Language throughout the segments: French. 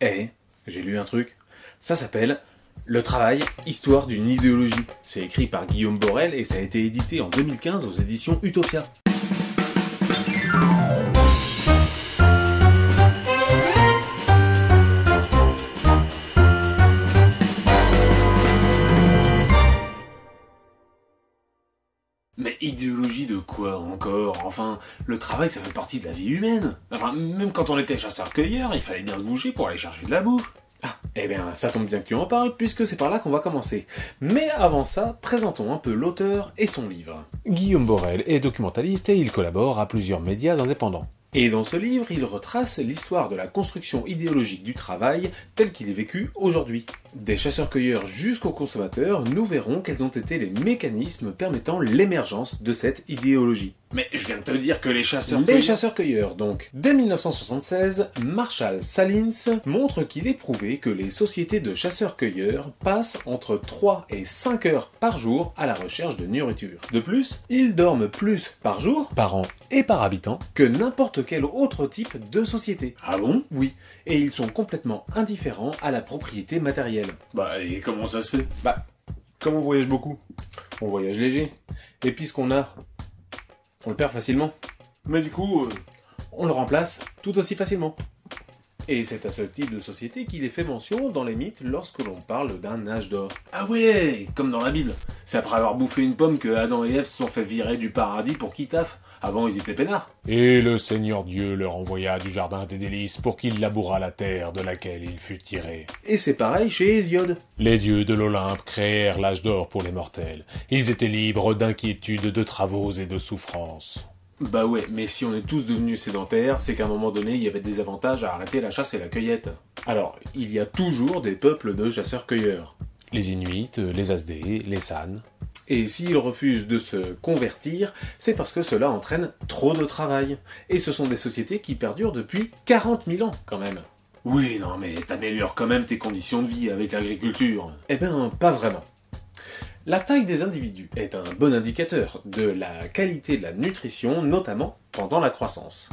Eh, j'ai lu un truc. Ça s'appelle Le travail, histoire d'une idéologie. C'est écrit par Guillaume Borel et ça a été édité en 2015 aux éditions Utopia. Mais idéologie de quoi encore? Enfin, le travail ça fait partie de la vie humaine. Enfin, même quand on était chasseur-cueilleur, il fallait bien se bouger pour aller chercher de la bouffe. Ah, eh bien, ça tombe bien que tu en parles, puisque c'est par là qu'on va commencer. Mais avant ça, présentons un peu l'auteur et son livre. Guillaume Borel est documentaliste et il collabore à plusieurs médias indépendants. Et dans ce livre, il retrace l'histoire de la construction idéologique du travail tel qu'il est vécu aujourd'hui. Des chasseurs-cueilleurs jusqu'aux consommateurs, nous verrons quels ont été les mécanismes permettant l'émergence de cette idéologie. Mais je viens de te dire que les chasseurs-cueilleurs... Les chasseurs-cueilleurs, donc. Dès 1976, Marshall Salins montre qu'il est prouvé que les sociétés de chasseurs-cueilleurs passent entre 3 et 5 heures par jour à la recherche de nourriture. De plus, ils dorment plus par jour, par an et par habitant que n'importe quel autre type de société. Ah bon? Oui. Et ils sont complètement indifférents à la propriété matérielle. Bah, et comment ça se fait? Bah, comme on voyage beaucoup, on voyage léger. Et puis ce qu'on a, on le perd facilement. Mais du coup, on le remplace tout aussi facilement. Et c'est à ce type de société qu'il est fait mention dans les mythes lorsque l'on parle d'un âge d'or. Ah ouais, comme dans la Bible. C'est après avoir bouffé une pomme que Adam et Ève se sont fait virer du paradis pour qu'ils taffent. Avant, ils étaient peinards. Et le Seigneur Dieu leur envoya du jardin des délices pour qu'il labourât la terre de laquelle il fut tiré. Et c'est pareil chez Hésiode. Les dieux de l'Olympe créèrent l'âge d'or pour les mortels. Ils étaient libres d'inquiétudes, de travaux et de souffrances. Bah ouais, mais si on est tous devenus sédentaires, c'est qu'à un moment donné, il y avait des avantages à arrêter la chasse et la cueillette. Alors, il y a toujours des peuples de chasseurs-cueilleurs. Les Inuits, les Asdés, les San. Et s'ils refusent de se convertir, c'est parce que cela entraîne trop de travail. Et ce sont des sociétés qui perdurent depuis 40 000 ans, quand même. Oui, non, mais t'améliores quand même tes conditions de vie avec l'agriculture. Eh ben, pas vraiment. La taille des individus est un bon indicateur de la qualité de la nutrition, notamment pendant la croissance.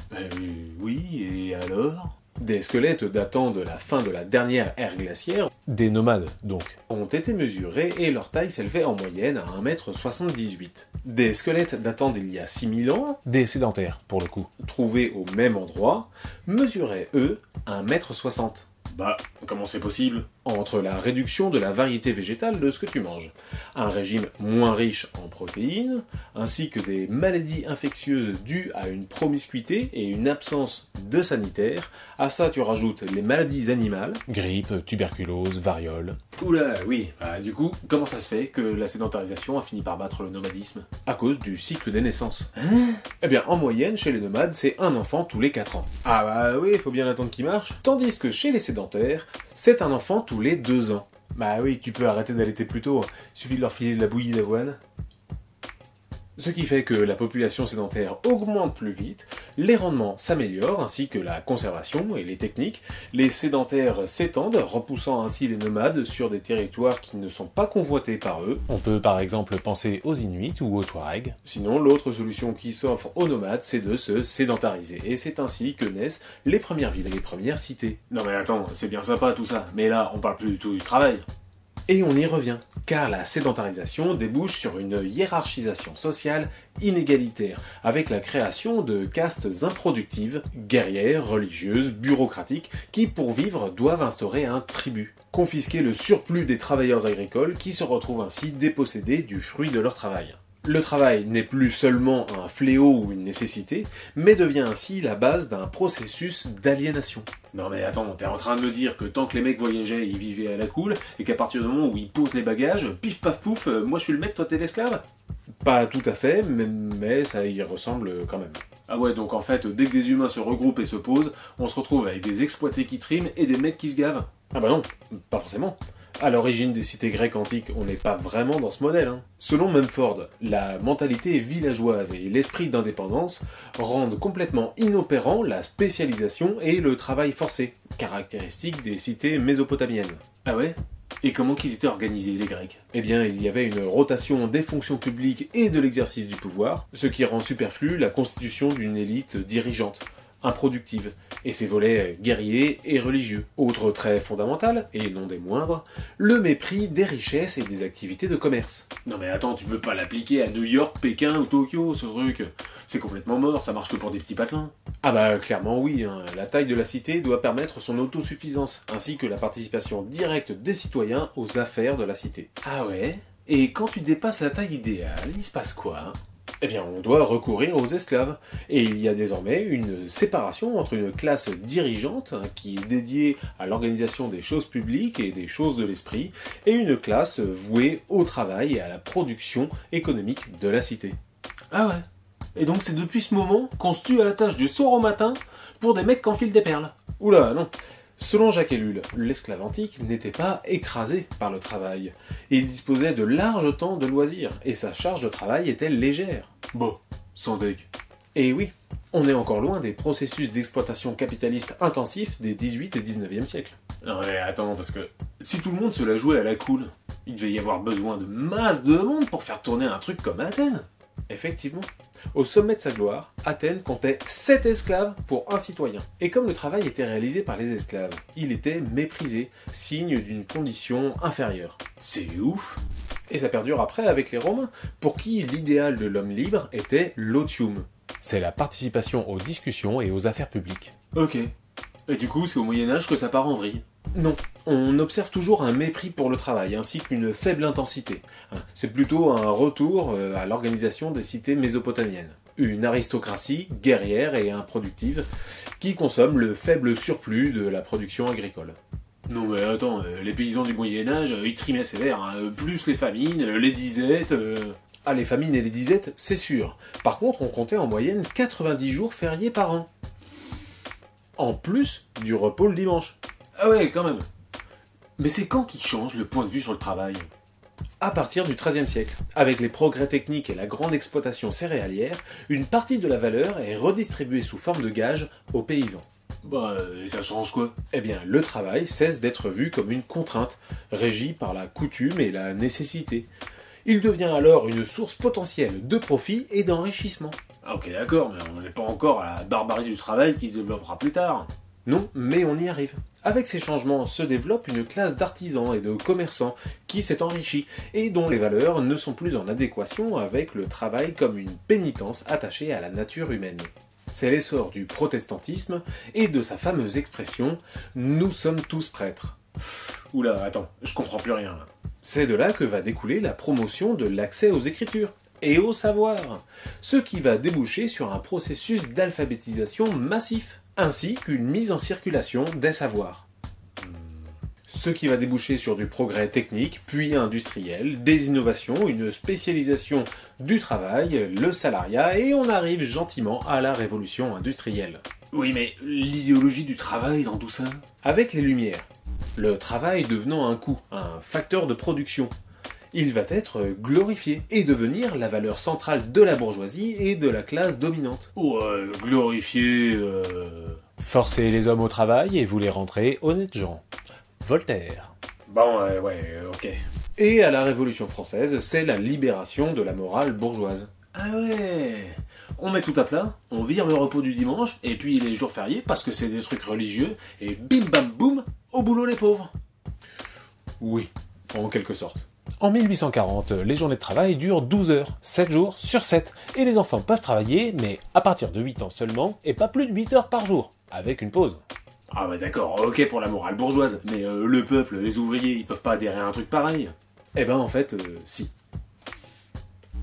Oui, et alors? Des squelettes datant de la fin de la dernière ère glaciaire, Des nomades, donc. ont été mesurés et leur taille s'élevait en moyenne à 1,78 m. Des squelettes datant d'il y a 6000 ans, Des sédentaires, pour le coup. trouvés au même endroit, mesuraient, eux, 1,60 m. Bah, comment c'est possible? Entre la réduction de la variété végétale de ce que tu manges, un régime moins riche en protéines, ainsi que des maladies infectieuses dues à une promiscuité et une absence de sanitaire, à ça tu rajoutes les maladies animales. Grippe, tuberculose, variole. Oula, oui, du coup, comment ça se fait que la sédentarisation a fini par battre le nomadisme? À cause du cycle des naissances. Eh bien, en moyenne, chez les nomades, c'est un enfant tous les 4 ans. Ah bah oui, faut bien attendre qu'il marche. Tandis que chez les sédentaires, c'est un enfant tous les 2 ans. Bah oui, tu peux arrêter d'allaiter plus tôt, suffit de leur filer de la bouillie d'avoine. Ce qui fait que la population sédentaire augmente plus vite, les rendements s'améliorent ainsi que la conservation et les techniques, les sédentaires s'étendent, repoussant ainsi les nomades sur des territoires qui ne sont pas convoités par eux. On peut par exemple penser aux Inuits ou aux Touaregs. Sinon, l'autre solution qui s'offre aux nomades, c'est de se sédentariser. Et c'est ainsi que naissent les premières villes et les premières cités. Non mais attends, c'est bien sympa tout ça, mais là, on parle plus du tout du travail. Et on y revient, car la sédentarisation débouche sur une hiérarchisation sociale inégalitaire, avec la création de castes improductives, guerrières, religieuses, bureaucratiques, qui pour vivre doivent instaurer un tribut, confisquer le surplus des travailleurs agricoles qui se retrouvent ainsi dépossédés du fruit de leur travail. Le travail n'est plus seulement un fléau ou une nécessité, mais devient ainsi la base d'un processus d'aliénation. Non mais attends, t'es en train de me dire que tant que les mecs voyageaient, ils vivaient à la cool, et qu'à partir du moment où ils posent les bagages, pif paf pouf, moi je suis le mec, toi t'es l'esclave? Pas tout à fait, mais ça y ressemble quand même. Ah ouais, donc en fait, dès que des humains se regroupent et se posent, on se retrouve avec des exploités qui triment et des mecs qui se gavent. Ah bah non, pas forcément. À l'origine des cités grecques antiques, on n'est pas vraiment dans ce modèle. Selon Mumford, la mentalité villageoise et l'esprit d'indépendance rendent complètement inopérant la spécialisation et le travail forcé, caractéristiques des cités mésopotamiennes. Ah ouais? Et comment qu'ils étaient organisés, les Grecs? Eh bien, il y avait une rotation des fonctions publiques et de l'exercice du pouvoir, ce qui rend superflue la constitution d'une élite dirigeante. improductive, et ses volets guerriers et religieux. Autre trait fondamental, et non des moindres, le mépris des richesses et des activités de commerce. Non mais attends, tu peux pas l'appliquer à New York, Pékin ou Tokyo, ce truc. C'est complètement mort, ça marche que pour des petits patelins. Ah bah clairement oui, hein. La taille de la cité doit permettre son autosuffisance, ainsi que la participation directe des citoyens aux affaires de la cité. Ah ouais? Et quand tu dépasses la taille idéale, il se passe quoi, hein? Eh bien, on doit recourir aux esclaves. Et il y a désormais une séparation entre une classe dirigeante, hein, qui est dédiée à l'organisation des choses publiques et des choses de l'esprit, et une classe vouée au travail et à la production économique de la cité. Ah ouais? Et donc c'est depuis ce moment qu'on se tue à la tâche du soir au matin pour des mecs qui enfilent des perles. Oula, non. Selon Jacques Ellul, l'esclave antique n'était pas écrasé par le travail. Il disposait de larges temps de loisirs, et sa charge de travail était légère. Bon, sans deck. Et oui, on est encore loin des processus d'exploitation capitaliste intensifs des 18 et 19e siècles. Non mais attends, parce que si tout le monde se la jouait à la cool, il devait y avoir besoin de masse de monde pour faire tourner un truc comme Athènes. Effectivement. Au sommet de sa gloire, Athènes comptait 7 esclaves pour un citoyen. Et comme le travail était réalisé par les esclaves, il était méprisé, signe d'une condition inférieure. C'est ouf. Et ça perdure après avec les Romains, pour qui l'idéal de l'homme libre était l'otium. C'est la participation aux discussions et aux affaires publiques. Ok. Et du coup, c'est au Moyen-Âge que ça part en vrille. Non, on observe toujours un mépris pour le travail, ainsi qu'une faible intensité. C'est plutôt un retour à l'organisation des cités mésopotamiennes. Une aristocratie guerrière et improductive, qui consomme le faible surplus de la production agricole. Non mais attends, les paysans du Moyen-Âge, ils trimaient sévère, hein, plus les famines, les disettes... Ah, les famines et les disettes, c'est sûr. Par contre, on comptait en moyenne 90 jours fériés par an. En plus du repos le dimanche. Ah ouais, quand même. Mais c'est quand qu'ils changent le point de vue sur le travail? À partir du XIIIe siècle. Avec les progrès techniques et la grande exploitation céréalière, une partie de la valeur est redistribuée sous forme de gage aux paysans. Bah, et ça change quoi? Eh bien, le travail cesse d'être vu comme une contrainte, régie par la coutume et la nécessité. Il devient alors une source potentielle de profit et d'enrichissement. Ah ok d'accord, mais on n'est pas encore à la barbarie du travail qui se développera plus tard. Non, mais on y arrive. Avec ces changements se développe une classe d'artisans et de commerçants qui s'est enrichie et dont les valeurs ne sont plus en adéquation avec le travail comme une pénitence attachée à la nature humaine. C'est l'essor du protestantisme et de sa fameuse expression « Nous sommes tous prêtres ». Oula, attends, je comprends plus rien là. C'est de là que va découler la promotion de l'accès aux écritures et au savoir, ce qui va déboucher sur un processus d'alphabétisation massif, ainsi qu'une mise en circulation des savoirs. Ce qui va déboucher sur du progrès technique, puis industriel, des innovations, une spécialisation du travail, le salariat, et on arrive gentiment à la révolution industrielle. Oui, mais l'idéologie du travail dans tout ça? Avec les Lumières, le travail devenant un coût, un facteur de production, il va être glorifié et devenir la valeur centrale de la bourgeoisie et de la classe dominante. Ouais, glorifié... Forcez les hommes au travail et vous les rendrez honnêtes gens. Voltaire. Bon, ok. Et à la Révolution française, c'est la libération de la morale bourgeoise. Ah ouais. On met tout à plat, on vire le repos du dimanche, et puis les jours fériés, parce que c'est des trucs religieux, et bim bam boum, au boulot les pauvres. Oui, en quelque sorte. En 1840, les journées de travail durent 12 heures, 7 jours sur 7, et les enfants peuvent travailler, mais à partir de 8 ans seulement, et pas plus de 8 heures par jour, avec une pause. Ah bah d'accord, ok pour la morale bourgeoise, mais le peuple, les ouvriers, ils peuvent pas adhérer à un truc pareil. Eh ben en fait, si.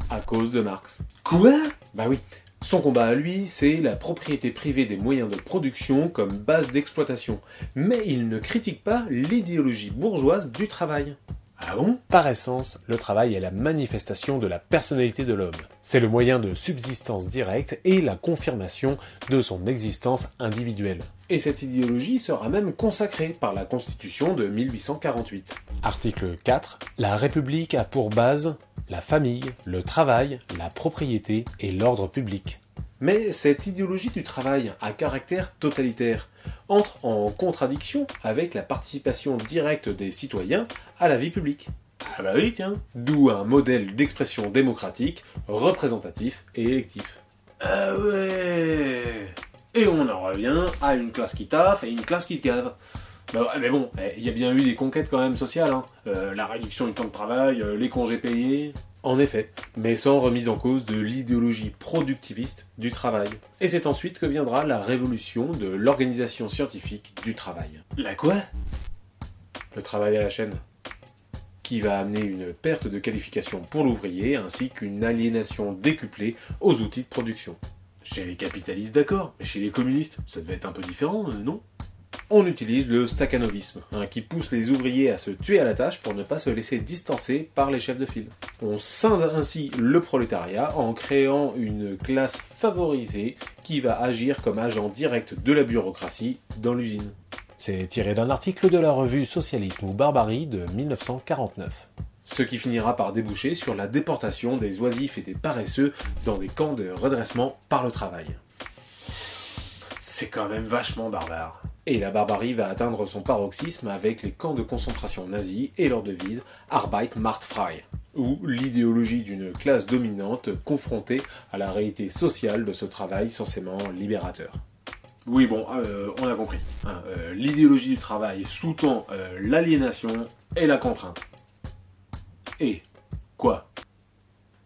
À cause de Marx. Quoi? Bah oui. Son combat à lui, c'est la propriété privée des moyens de production comme base d'exploitation. Mais il ne critique pas l'idéologie bourgeoise du travail. Ah bon? Par essence, le travail est la manifestation de la personnalité de l'homme. C'est le moyen de subsistance directe et la confirmation de son existence individuelle. Et cette idéologie sera même consacrée par la Constitution de 1848. Article 4. La République a pour base la famille, le travail, la propriété et l'ordre public. Mais cette idéologie du travail à caractère totalitaire entre en contradiction avec la participation directe des citoyens à la vie publique. Ah bah oui, tiens. D'où un modèle d'expression démocratique, représentatif et électif. Ah ouais. Et on en revient à une classe qui taffe et une classe qui se gave. Bah ouais, mais bon, il y a bien eu des conquêtes quand même sociales, hein. La réduction du temps de travail, les congés payés... En effet, mais sans remise en cause de l'idéologie productiviste du travail. Et c'est ensuite que viendra la révolution de l'organisation scientifique du travail. La quoi? Le travail à la chaîne, qui va amener une perte de qualification pour l'ouvrier ainsi qu'une aliénation décuplée aux outils de production. Chez les capitalistes, d'accord, mais chez les communistes, ça devait être un peu différent, non? On utilise le stakhanovisme, qui pousse les ouvriers à se tuer à la tâche pour ne pas se laisser distancer par les chefs de file. On scinde ainsi le prolétariat en créant une classe favorisée qui va agir comme agent direct de la bureaucratie dans l'usine. C'est tiré d'un article de la revue Socialisme ou Barbarie de 1949. Ce qui finira par déboucher sur la déportation des oisifs et des paresseux dans des camps de redressement par le travail. C'est quand même vachement barbare. Et la barbarie va atteindre son paroxysme avec les camps de concentration nazis et leur devise Arbeit macht frei, ou l'idéologie d'une classe dominante confrontée à la réalité sociale de ce travail censément libérateur. Oui, bon, on a compris. L'idéologie du travail sous-tend l'aliénation et la contrainte. Et quoi?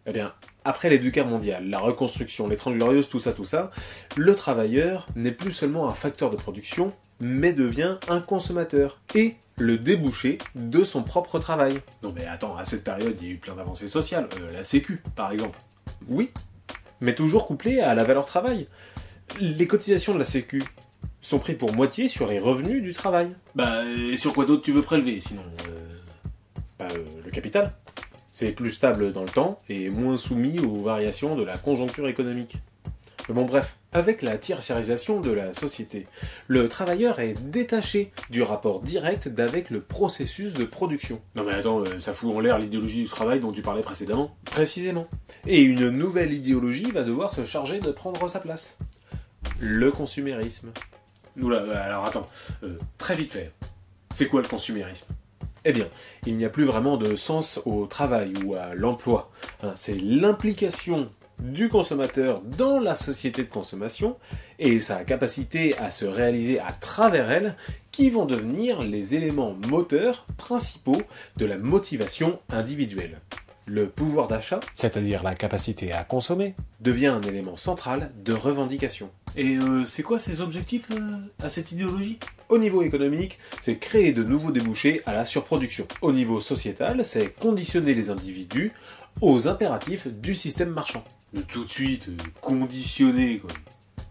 Eh bien, après les 2 guerres mondiales, la reconstruction, les 30 glorieuses, tout ça, le travailleur n'est plus seulement un facteur de production, mais devient un consommateur et le débouché de son propre travail. Non mais attends, à cette période, il y a eu plein d'avancées sociales, la Sécu, par exemple. Oui, mais toujours couplé à la valeur travail. Les cotisations de la Sécu sont prises pour moitié sur les revenus du travail. Bah, et sur quoi d'autre tu veux prélever, sinon le capital. C'est plus stable dans le temps et moins soumis aux variations de la conjoncture économique. Mais bon bref, avec la tertiarisation de la société, le travailleur est détaché du rapport direct avec le processus de production. Non mais attends, ça fout en l'air l'idéologie du travail dont tu parlais précédemment. Précisément. Et une nouvelle idéologie va devoir se charger de prendre sa place. Le consumérisme. Oula, alors attends, très vite fait. C'est quoi le consumérisme? Eh bien, il n'y a plus vraiment de sens au travail ou à l'emploi. C'est l'implication du consommateur dans la société de consommation et sa capacité à se réaliser à travers elle qui vont devenir les éléments moteurs principaux de la motivation individuelle. Le pouvoir d'achat, c'est-à-dire la capacité à consommer, devient un élément central de revendication. Et c'est quoi ces objectifs à cette idéologie? Au niveau économique, c'est créer de nouveaux débouchés à la surproduction. Au niveau sociétal, c'est conditionner les individus aux impératifs du système marchand. Mais tout de suite, conditionner, quoi.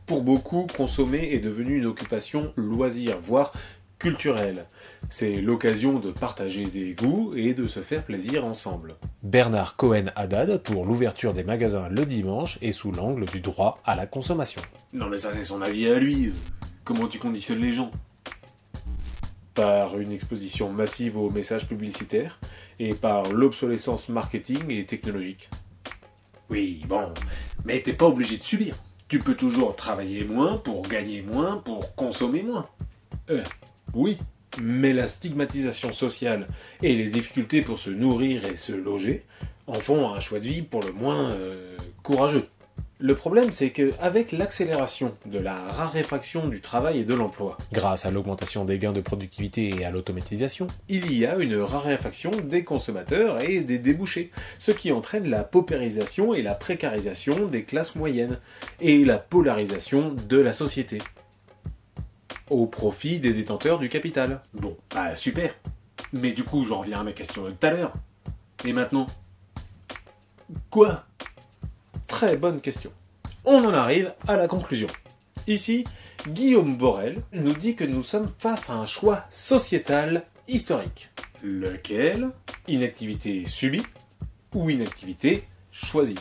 Pour beaucoup, consommer est devenu une occupation loisir, voire culturelle. C'est l'occasion de partager des goûts et de se faire plaisir ensemble. Bernard Cohen-Haddad pour l'ouverture des magasins le dimanche et sous l'angle du droit à la consommation. Non mais ça c'est son avis à lui. Comment tu conditionnes les gens? Par une exposition massive aux messages publicitaires et par l'obsolescence marketing et technologique. Oui, bon, mais t'es pas obligé de subir. Tu peux toujours travailler moins pour gagner moins, pour consommer moins. Oui, mais la stigmatisation sociale et les difficultés pour se nourrir et se loger en font un choix de vie pour le moins courageux. Le problème, c'est qu'avec l'accélération de la raréfaction du travail et de l'emploi, grâce à l'augmentation des gains de productivité et à l'automatisation, il y a une raréfaction des consommateurs et des débouchés, ce qui entraîne la paupérisation et la précarisation des classes moyennes, et la polarisation de la société, au profit des détenteurs du capital. Bon, bah super. Mais du coup, j'en reviens à ma question de tout à l'heure. Et maintenant? Quoi? Très bonne question. On en arrive à la conclusion. Ici, Guillaume Borel nous dit que nous sommes face à un choix sociétal historique. Lequel? Inactivité subie ou inactivité choisie.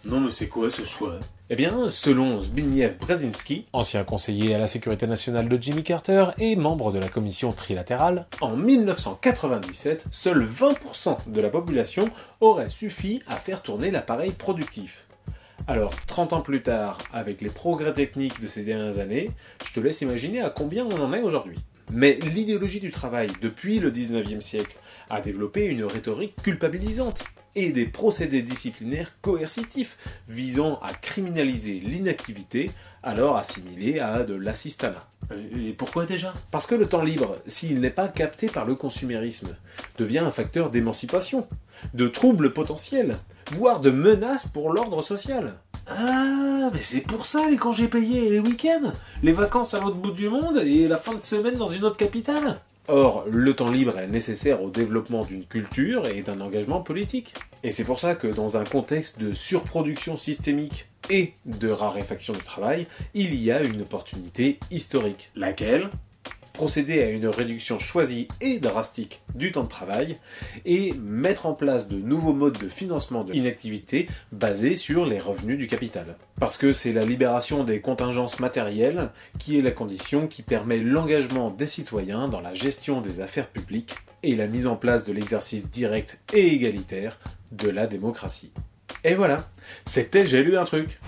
Non mais c'est quoi ce choix? Eh bien, selon Zbigniew Brzezinski, ancien conseiller à la sécurité nationale de Jimmy Carter et membre de la commission trilatérale, en 1997, seuls 20% de la population aurait suffi à faire tourner l'appareil productif. Alors, 30 ans plus tard, avec les progrès techniques de ces dernières années, je te laisse imaginer à combien on en est aujourd'hui. Mais l'idéologie du travail, depuis le 19e siècle, a développé une rhétorique culpabilisante. et des procédés disciplinaires coercitifs visant à criminaliser l'inactivité, alors assimilée à de l'assistanat. Et pourquoi déjà? Parce que le temps libre, s'il n'est pas capté par le consumérisme, devient un facteur d'émancipation, de troubles potentiels, voire de menaces pour l'ordre social. Ah, mais c'est pour ça les congés payés et les week-ends, les vacances à l'autre bout du monde et la fin de semaine dans une autre capitale. Or, le temps libre est nécessaire au développement d'une culture et d'un engagement politique. Et c'est pour ça que dans un contexte de surproduction systémique et de raréfaction du travail, il y a une opportunité historique. Laquelle? Procéder à une réduction choisie et drastique du temps de travail et mettre en place de nouveaux modes de financement de l'inactivité basés sur les revenus du capital. Parce que c'est la libération des contingences matérielles qui est la condition qui permet l'engagement des citoyens dans la gestion des affaires publiques et la mise en place de l'exercice direct et égalitaire de la démocratie. Et voilà, c'était J'ai lu un truc.